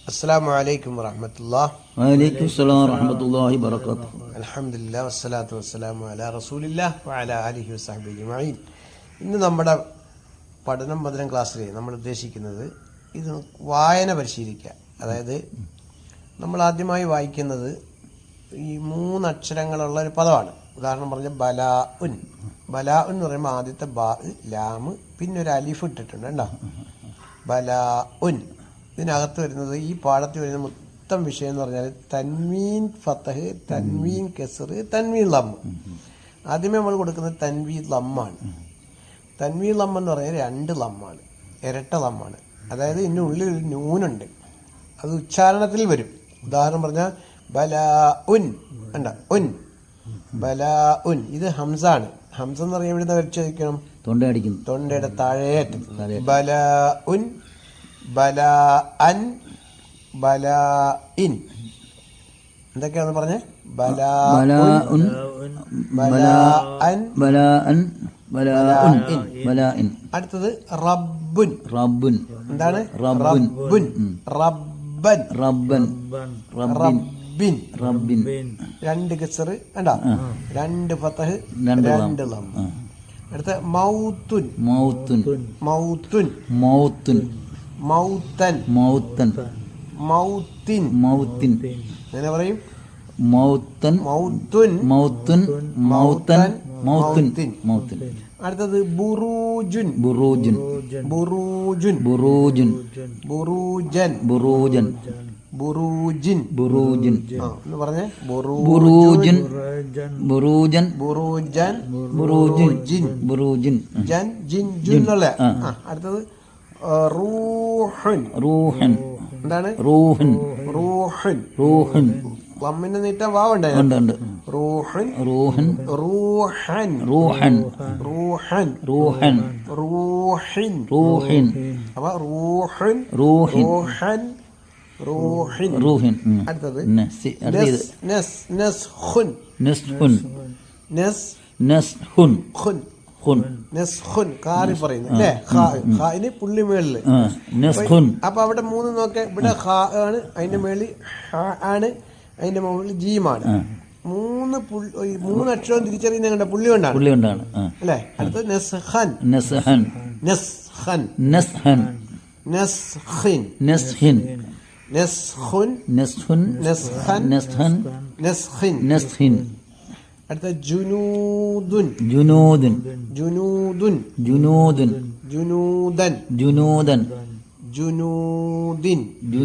അസ്സലാമു അലൈക്കും വറഹ്മത്തുള്ളാഹി. വഅലൈക്കും സലാം വറഹ്മത്തുള്ളാഹി വബറകാതുഹു. അൽഹംദുലില്ലാഹി വസ്സലാത്തു വസ്സലാമു അലാ റസൂലില്ലാഹി വഅലാ ആലിഹി വസഹ്ബിഹി അജ്മഈൻ. ഇന്ന് നമ്മുടെ പഠനം പതിനം ക്ലാസ്സിൽ നമ്മൾ ഉദ്ദേശിക്കുന്നത് ഇത് വായന പരിശീലിക്കുക. അതായത് നമ്മൾ ആദ്യമായി വായിക്കുന്നത് ഈ 3 അക്ഷരങ്ങളുള്ള ഒരു പദമാണ്. ഉദാഹരണം പറഞ്ഞാൽ ബലാ ഉൻ. ബലാ എന്ന് പറയുമ്പോൾ ആദ്യത്തെ ബാ ലാമ് പിന്നെ ഒരു അലിഫ് ഇട്ടിട്ടുണ്ട് കേട്ടോ. ബലാ ഉൻ. ഇതിനകത്ത് വരുന്നത് ഈ പാഠത്തിൽ വരുന്ന മൊത്തം വിഷയം എന്ന് പറഞ്ഞാൽ തൻവീൻ ഫത്തഹ്, തൻവീൻ കെസർ, തൻവീൻ ലമ്മ്. ആദ്യമേ നമ്മൾ കൊടുക്കുന്നത് തൻവീൻ ലമ്മാണ്. തൻവീൻ ലമ്മ് എന്ന് പറഞ്ഞാൽ 2 ലമ്മാണ്, ഇരട്ട ലമ്മാണ്. അതായത് ഇതിൻ്റെ ഉള്ളിൽ ഒരു നൂനുണ്ട്, അത് ഉച്ചാരണത്തിൽ വരും. ഉദാഹരണം പറഞ്ഞാൽ ബലാ ഉൻ കണ്ട, ഉൻ ബലാ ഉൻ. ഇത് ഹംസാണ്. ഹംസ എന്ന് പറഞ്ഞാൽ എവിടുന്ന് വരച്ച് വയ്ക്കണം? തൊണ്ടയടിക്കുന്നു, തൊണ്ടയുടെ താഴേറ്റ്. ബലാ ഉൻ, ബലാ അൻ, ബലാ ഇൻ. എന്തൊക്കെയാണെന്ന് പറഞ്ഞേ? ബലാ ഉൻ, ബലാ അൻ, ബലാ അൻ, ബലാ ഇൻ, ബലാ ഇൻ. അടുത്തത് റബ്ബുൻ. റബ്ബുൻ. എന്താണ്? റബ്ബുൻ. റബ്ബൻ. റബ്ബൻ. റബ്ബിൻ. റബ്ബിൻ. 2 കസർ കണ്ടാ, 2 ഫതഹ്, 2 ലം. അടുത്ത മൗത്തുൻ. മൗത്തുൻ. മൗത്തുൻ. മൗത്തുൻ. മൗത്തൻ. മൗത്തൻ. മൗത്തിൻ. മൗത്തിൻ. എങ്ങനെ പറയും? മൗത്തൻ. മൗത്തുൻ. മൗത്തുൻ. മൗത്തൻ. മൗത്തുൻ. മൗത്തുൻ. അടുത്തത് ബുറൂജുൻ. ബുറൂജുൻ. ബുറൂജുൻ. ബുറൂജുൻ. ബുറൂജൻ. ബുറൂജൻ. ബുറൂജിൻ. ബുറൂജിൻ. എന്ന് പറഞ്ഞേ? ബുറൂജൻ. ബുറൂജൻ. ബുറൂജൻ. ബുറൂജിൻ. ബുറൂജിൻ. ജൻ ജിൻ ജുൻ എന്നുള്ള. അടുത്തത് റൂഹൻ. റൂഹൻ. എന്താണ്? റൂഹൻ. റൂഹൻ. റൂഹൻ. ലമ്മിന്റെ നീട്ടം വാവുണ്ടേ? ഉണ്ട്. റൂഹൻ. റൂഹൻ. റൂഹൻ. റൂഹൻ. റൂഹൻ. റൂഹൻ. റൂഹിൻ. റൂഹിൻ. അപ്പൊ റൂഹൻ. റൂഹിൻ. റൂഹൻ. റൂഹിൻ. റൂഹിൻ. അടുത്തത് നെസ്ഹുൻ. നെസ്ഹുൻ. നെസ്ഹുൻ. നെസ്ഹുൻ കാറി പറയുന്നു അല്ലേ? ഖാഇന് പുള്ളി മേളില്. നെസ്ഹുൻ. അപ്പൊ അവിടെ 3 നോക്കെ. ഇവിടെ ഖാ ആണ്, അതിന്റെ മേളിൽ ഹ ആണ്, അതിന്റെ മുകളിൽ ജീമാണ്. 3 അക്ഷരം തിരിച്ചറിയുന്ന കണ്ട പുള്ളി കൊണ്ടാണ്. പുള്ളി കൊണ്ടാണ് അല്ലേ? അടുത്തത് നെസ്ഹൻ. നെസ്ഹൻ. നെസ്ഹൻ. നെസ്ഹൻ. നെസ്ഹിൻ. നെസ്ഹിൻ. നെസ്ഹുൻ. നെസ്ഹുൻ. നെസ്ഹൻ. നെസ്ഹൻ. നെസ്ഹിൻ. നെസ്ഹിൻ. അടുത്ത ജുനൂദുൻ. ജുനൂദൻ. ജുനൂദുൻ. ജുനൂദൻ. ജുനൂദൻ. ജുനൂദൻ. ജുനൂദിൻ.